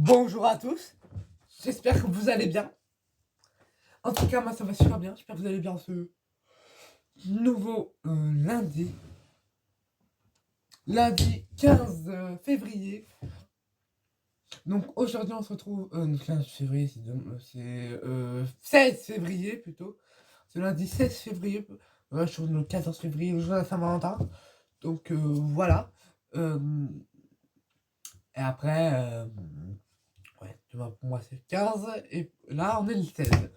Bonjour à tous, j'espère que vous allez bien. En tout cas, moi ça va super bien, j'espère que vous allez bien ce nouveau lundi 15 février. Donc aujourd'hui on se retrouve, 15 février, c'est 16 février plutôt. C'est lundi 16 février, je suis le 14 février, le jour de la Saint-Valentin. Donc voilà. Euh, et après, ouais, demain pour moi c'est 15 et là on est le 16.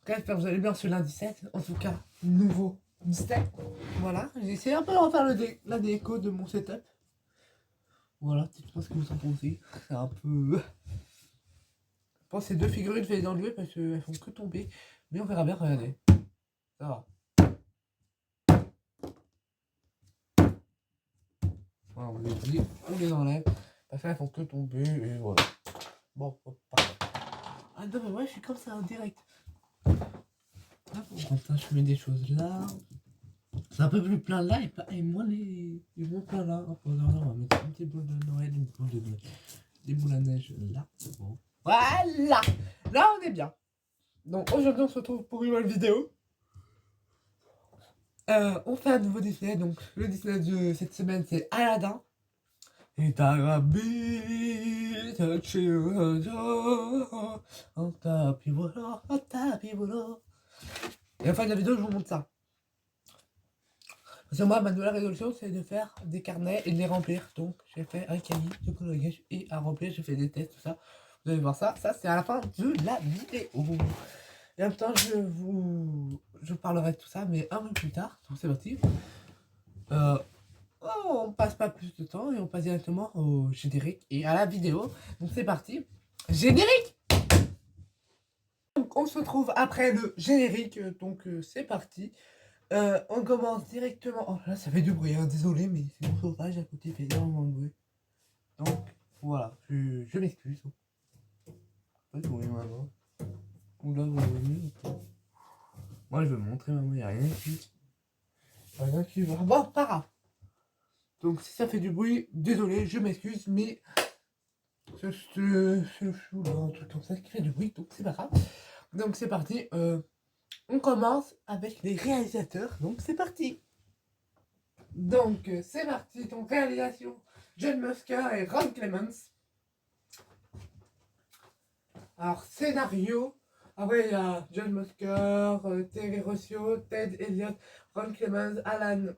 J'espère que vous allez bien ce lundi 7. En tout cas, nouveau step. Voilà, j'ai essayé un peu de refaire la déco de mon setup. Voilà, dites-moi ce que vous en pensez. C'est un peu. Je pense que ces deux figurines, je vais les enlever parce qu'elles font que tomber. Mais on verra bien, regardez. Ça va. Voilà, on les enlève. Parce qu'elles font que tomber et voilà. Bon, parfait. Ah non, mais ouais, je suis comme ça en direct. Ah, bon, comme ça, je mets des choses là. C'est un peu plus plein là et moins plein là. Oh, non, on va mettre une petite boule de Noël, des boules à neige là. Bon. Voilà. Là on est bien. Donc aujourd'hui on se retrouve pour une nouvelle vidéo. On fait un nouveau Disney. Donc le Disney de cette semaine c'est Aladdin. Et un tapis volant, un tapis volant. Et à la fin de la vidéo je vous montre ça. Parce que moi, ma nouvelle résolution, c'est de faire des carnets et de les remplir. Donc, j'ai fait un cahier de coloriage et à remplir. J'ai fait des tests, tout ça. Vous allez voir ça. Ça, c'est à la fin de la vidéo. Et en même temps, je parlerai de tout ça, mais un peu plus tard. Donc, c'est parti. On passe pas plus de temps et on passe directement au générique et à la vidéo. Donc, c'est parti. Générique! Donc, on se retrouve après le générique. Donc, c'est parti. On commence directement. Oh là, ça fait du bruit, hein, désolé, mais c'est mon chauffage à côté, il fait énormément de bruit. Donc voilà, je m'excuse. Ouais, vous voyez maman. Oula, vous voyez. Moi, je veux montrer maman, il n'y a rien qui va. Bon, pas grave. Donc si ça fait du bruit, désolé, je m'excuse, mais c'est le chou là, un truc comme ça qui fait du bruit, donc c'est pas grave. Donc c'est parti. On commence avec les réalisateurs, donc c'est parti. Donc c'est parti, donc réalisation John Musker et Ron Clements. Alors scénario, après il y a John Musker, Terry Rossio, Ted Elliott, Ron Clements, Alan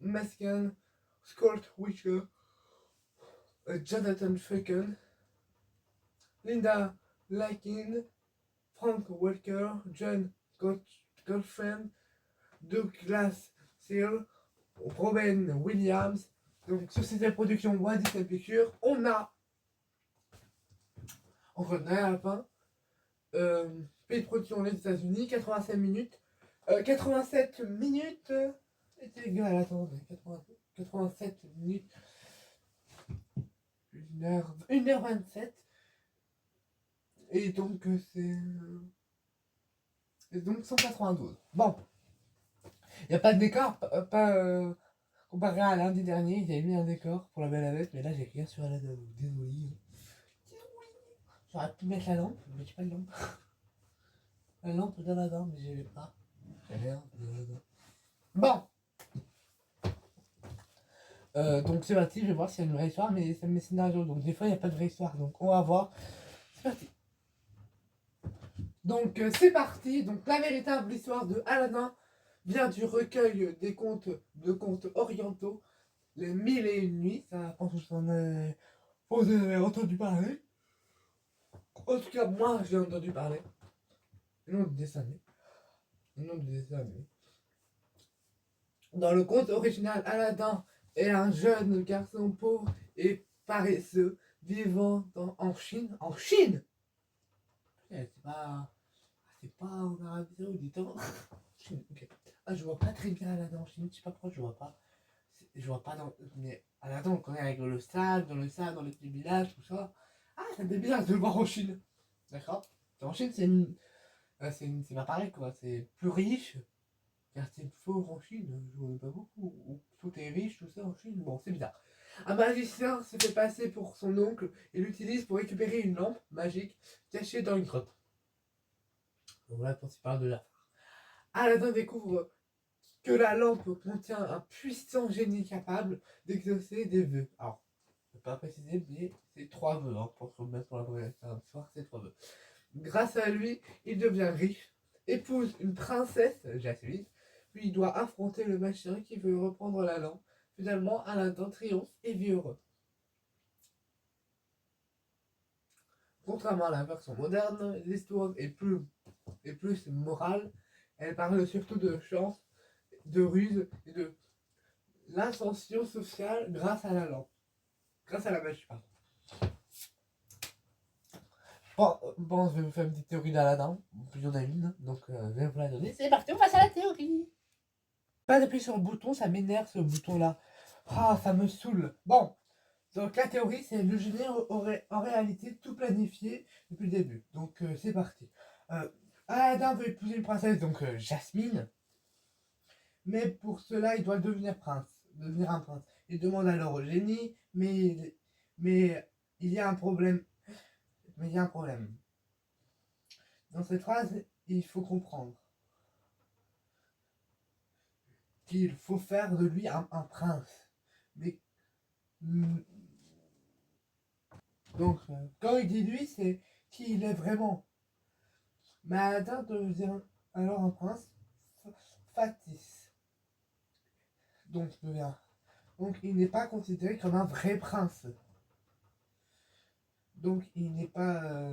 Mesken, Scott Witcher, Jonathan Fucken, Linda Larkin, Frank Walker, John Goldfriend, Douglas Searle, Robin Williams. Donc société de production Walt Disney Pictures. On retenait à la fin. Pays de production les États-Unis, 87 minutes. 87 minutes. C'est égal, attendez, 87 minutes. 1h27. Et donc c'est. Et donc 192. Bon. Il n'y a pas de décor, pas comparé à lundi dernier, ils avaient mis un décor pour la Belle et la Bête, mais là j'ai rien sur Aladdin, donc désolé. J'aurais pu mettre la lampe, mais j'ai pas de lampe. La lampe d'Aladdin, mais j'ai pas. J'ai rien d'Aladdin. Bon. Donc c'est parti, je vais voir s'il y a une vraie histoire, mais c'est mes scénarios, donc des fois il n'y a pas de vraie histoire, donc on va voir. C'est parti. Donc c'est parti, donc la véritable histoire de Aladdin vient du recueil des contes orientaux, les 1001 nuits, ça je pense que vous en avez entendu parler. En tout cas moi j'ai entendu parler. Le nom du dessin animé. Le nom du dessin animé. Dans le conte original, Aladdin est un jeune garçon pauvre et paresseux vivant en Chine. En Chine! C'est pas en Arabie Saoudite, hein. Chine, ok. Ah, je vois pas très bien Aladdin en Chine, je sais pas pourquoi je vois pas. Je vois pas dans. Mais Aladdin, on connaît avec le sable, dans les petits villages, tout ça. Ah, ça me fait bizarre de le voir en Chine. D'accord? En Chine, c'est pas pareil, quoi. C'est plus riche. Quartier pauvre en Chine, je vois pas beaucoup. Tout est riche, tout ça en Chine. Bon, c'est bizarre. Un magicien se fait passer pour son oncle et l'utilise pour récupérer une lampe magique cachée dans une grotte. Donc voilà quand il parle de la fin. Aladdin découvre que la lampe contient un puissant génie capable d'exaucer des vœux. Alors, je ne peux pas préciser, mais c'est 3 vœux, hein, pour même pour la première soir, c'est 3 vœux. Grâce à lui, il devient riche, épouse une princesse, Jasmine, puis il doit affronter le magicien qui veut reprendre la lampe. Finalement, Aladdin triomphe et vit heureux. Contrairement à la version moderne, l'histoire est plus morale. Elle parle surtout de chance, de ruse et de l'ascension sociale grâce à la lampe. Grâce à la magie, pardon. Bon, je vais vous faire une petite théorie d'Aladin. Il y en a une, donc je vais vous la donner. C'est parti, on passe à la théorie. Pas d'appuyer sur le bouton, ça m'énerve ce bouton-là. Ah, ça me saoule. Bon, donc la théorie, c'est le génie aurait en réalité tout planifié depuis le début. Donc c'est parti. Aladdin veut épouser une princesse, donc Jasmine. Mais pour cela, il doit devenir un prince. Il demande alors au génie, mais il y a un problème. Mais il y a un problème. Dans cette phrase, il faut comprendre qu'il faut faire de lui un prince. Mais donc, quand il dit lui, c'est qui il est vraiment. Mais Aladdin devient alors un prince factice. Donc il n'est pas considéré comme un vrai prince. Donc il n'est pas...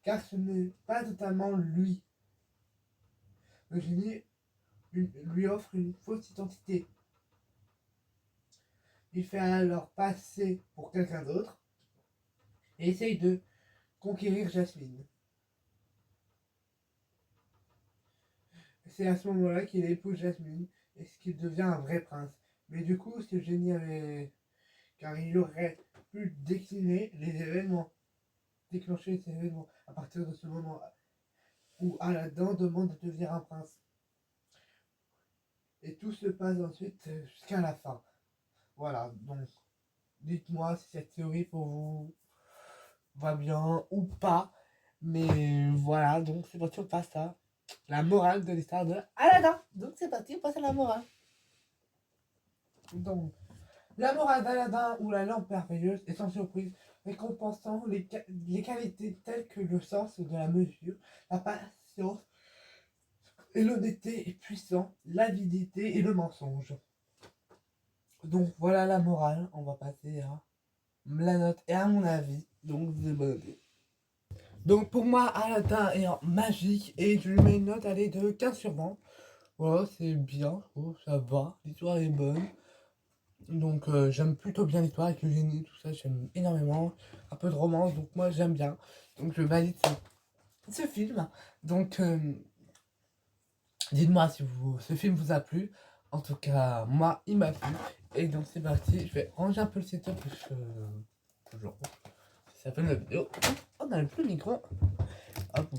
car ce n'est pas totalement lui. Le génie lui offre une fausse identité. Il fait alors passer pour quelqu'un d'autre et essaye de conquérir Jasmine. C'est à ce moment-là qu'il épouse Jasmine et qu'il devient un vrai prince. Mais du coup, ce génie avait... car il aurait pu décliner les événements, déclencher les événements à partir de ce moment où Aladdin demande de devenir un prince. Et tout se passe ensuite jusqu'à la fin. Voilà, donc dites-moi si cette théorie pour vous va bien ou pas. Mais voilà, donc c'est parti, on passe à la morale de l'histoire de Aladdin. Donc c'est parti, on passe à la morale. Donc, la morale d'Aladin ou la lampe merveilleuse est sans surprise, récompensant les qualités telles que le sens de la mesure, la patience et l'honnêteté est puissant, l'avidité et le mensonge. Donc voilà la morale, on va passer à la note et à mon avis, donc de bonne idée. Donc pour moi, Aladdin est magique et je lui mets une note, elle est de 15 sur 20. Voilà, c'est bien, oh, ça va, l'histoire est bonne. Donc j'aime plutôt bien l'histoire avec le génie, tout ça, j'aime énormément. Un peu de romance, donc moi j'aime bien. Donc je valide ce film. Donc dites-moi si ce film vous a plu. En tout cas, moi il m'a plu. Et donc c'est parti, je vais ranger un peu le setup parce que toujours, ça fait la vidéo. On n'a plus le micro. Hop,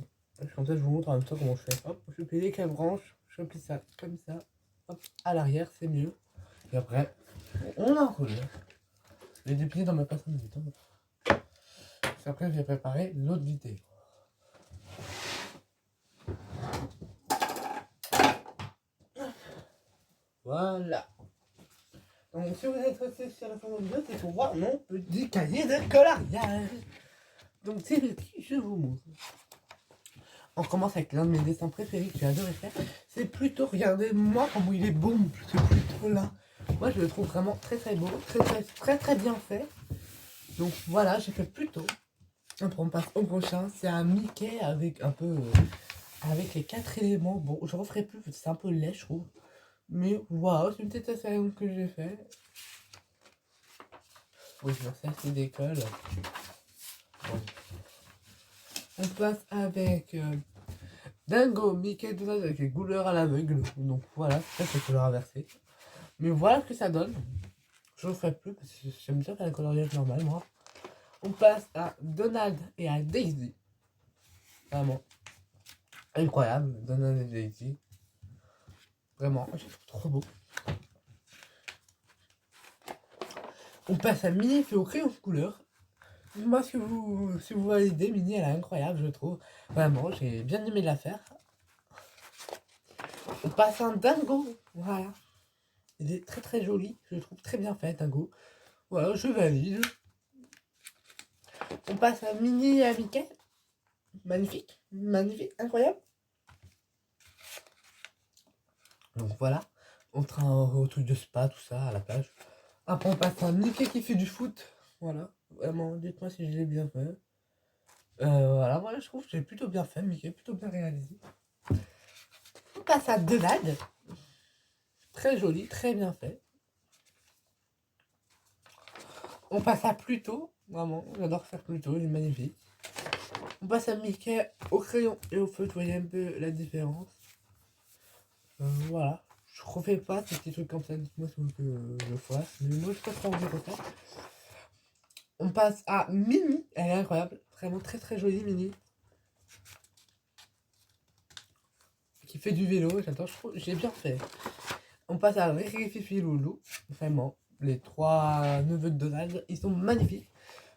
comme ça je vous montre en même temps comment je fais. Hop, je plie les 4 branches, je plie ça comme ça. Hop, à l'arrière, c'est mieux. Et après, on enroule. Je l'ai déplié dans ma passe de temps. Après, je vais préparer l'autre vidéo. Voilà. Donc, si vous êtes resté sur la fin de la vidéo, c'est pour voir mon petit cahier de coloriage. Donc, c'est parti, je vous montre. On commence avec l'un de mes dessins préférés que j'ai adoré faire. C'est plutôt, regardez moi comment il est beau, c'est plutôt là. Moi, je le trouve vraiment très très beau, très bien fait. Donc, voilà, j'ai fait plutôt. Après, on passe au prochain. C'est un Mickey avec un peu... avec les 4 éléments. Bon, je referai plus, c'est un peu laid, je trouve. Mais waouh, c'est une petite essai que j'ai fait. Oui, je me sers d'école. Bon. On passe avec Dingo, Mickey, tout ça avec les couleurs à l'aveugle. Donc voilà, c'est ça, couleurs inversées. Mais voilà ce que ça donne. Je ne le ferai plus parce que j'aime bien faire la coloriage normale, moi. On passe à Donald et à Daisy. Vraiment. Incroyable, Donald et Daisy. Vraiment, je trouve trop beau. On passe à Mini fait au crayon de couleur. Moi, si vous voyez l'idée, Mini, elle est incroyable, je trouve. Vraiment, j'ai bien aimé la faire. On passe à un dingo. Voilà. Il est très très joli. Je le trouve très bien fait, dingo. Voilà, je valide. On passe à Mini et à Mickey. Magnifique. Magnifique. Incroyable. Donc voilà. On train au truc de spa, tout ça, à la plage. Après, on passe à Mickey qui fait du foot. Voilà. Vraiment, dites-moi si je l'ai bien fait. Voilà, moi je trouve que j'ai plutôt bien fait, Mickey, plutôt bien réalisé. On passe à Donald. Très joli, très bien fait. On passe à Pluto. Vraiment, j'adore faire Pluto, il est magnifique. On passe à Mickey au crayon et au feu, vous voyez un peu la différence. Voilà. Je refais pas ces petits trucs comme ça, dites-moi si vous voulez que je fasse. Mais moi je passe pas envie de refaire. On passe à Mini, elle est incroyable, vraiment très très jolie Mini. Qui fait du vélo, j'adore, je trouve, j'ai bien fait. On passe à Riri, Fifi, Loulou, vraiment, les 3 neveux de Donald, ils sont magnifiques,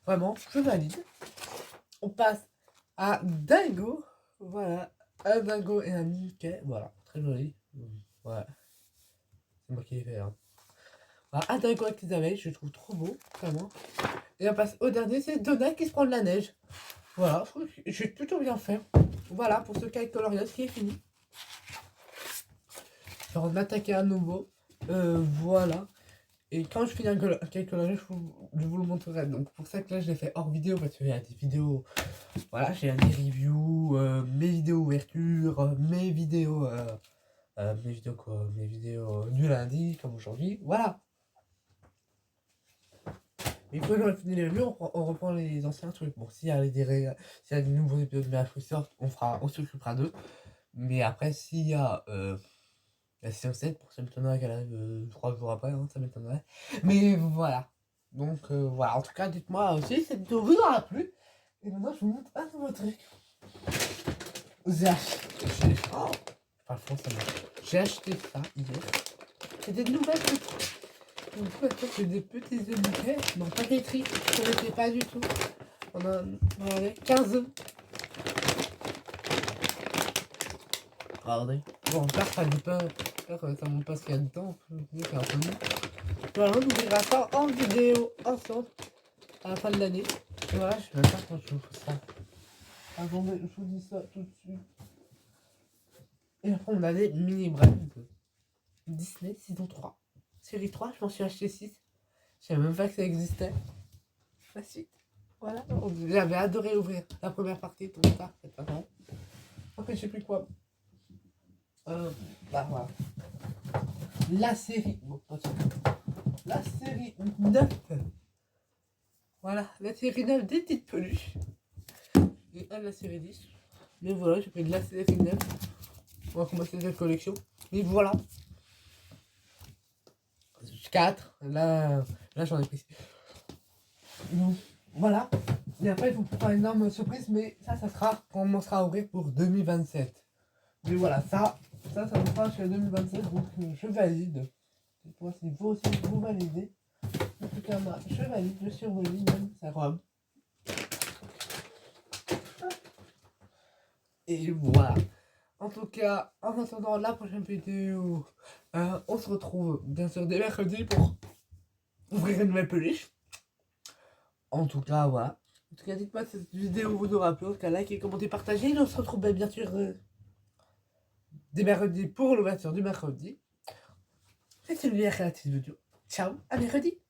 vraiment, je valide. On passe à Dingo, voilà, un Dingo et un Mickey, voilà, très joli, voilà, c'est moi qui l'ai fait. Hein. Voilà, un Dingo avec les abeilles, je le trouve trop beau, vraiment. Et on passe au dernier, c'est Donald qui se prend de la neige. Voilà, je trouve que j'ai plutôt bien fait. Voilà, pour ce cahier coloriage qui est fini. Je vais en attaquer à nouveau. Voilà. Et quand je finis un cahier coloriage, je vous le montrerai. Donc pour ça que là, je l'ai fait hors vidéo, parce qu'il y a des vidéos... Voilà, j'ai des reviews, mes vidéos ouverture, mes vidéos... mes vidéos quoi, mes vidéos du lundi, comme aujourd'hui. Voilà. Mais quand on finit les reviews, on reprend les anciens trucs. Bon, s'il y a des nouveaux épisodes de Miracle qui sortent, on s'occupera d'eux. Mais après, s'il y a la saison 7, ça m'étonnerait qu'elle arrive 3 jours après, hein, ça m'étonnerait. Mais voilà. Donc voilà, en tout cas, dites-moi aussi, cette vidéo vous aura plu. Et maintenant, je vous montre un nouveau truc. J'ai acheté ça hier. C'est des nouvelles petites. Donc, c'est des petits œufs bouquets. Non, pas pétris. Je ne connaissais pas du tout. On a, regardez, 15 œufs. Regardez. Bon, j'espère que ça dit pas. J'espère que ça montre pas ce qu'il y a dedans. C'est un peu mou. Voilà, on ouvrira ça en vidéo ensemble à la fin de l'année. Voilà, je sais même pas quand je vous fais ça. Attendez, je vous dis ça tout de suite. Et après, on a des mini brands Disney saison 3. Série 3, je m'en suis acheté 6. Je savais même pas que ça existait. La suite. Voilà. J'avais adoré ouvrir la première partie, tout ça, c'est pas vrai. Après, je sais plus quoi. Bah voilà. La série. Bon, la série 9. Voilà, la série 9 des petites peluches. Et la série 10. Mais voilà, j'ai pris de la série 9. On va commencer cette collection. Mais voilà. 4. Là j'en ai pris. Donc, voilà. Et après, il faut faire une énorme surprise. Mais ça sera quand on commencera à ouvrir pour 2027. Mais voilà, ça me fera chez 2027. Donc, je valide. Dites-moi si vous aussi vous validez. En tout cas, moi, je valide. Je survalide même sa robe. Et voilà. En tout cas, en attendant la prochaine vidéo, on se retrouve bien sûr dès mercredi pour ouvrir une nouvelle peluche. En tout cas, voilà. En tout cas, dites-moi si cette vidéo vous aura plu. En tout cas, likez, commentez, partagez. Et on se retrouve bien sûr dès mercredi pour l'ouverture du mercredi. C'était une créative vidéo. Ciao, à mercredi.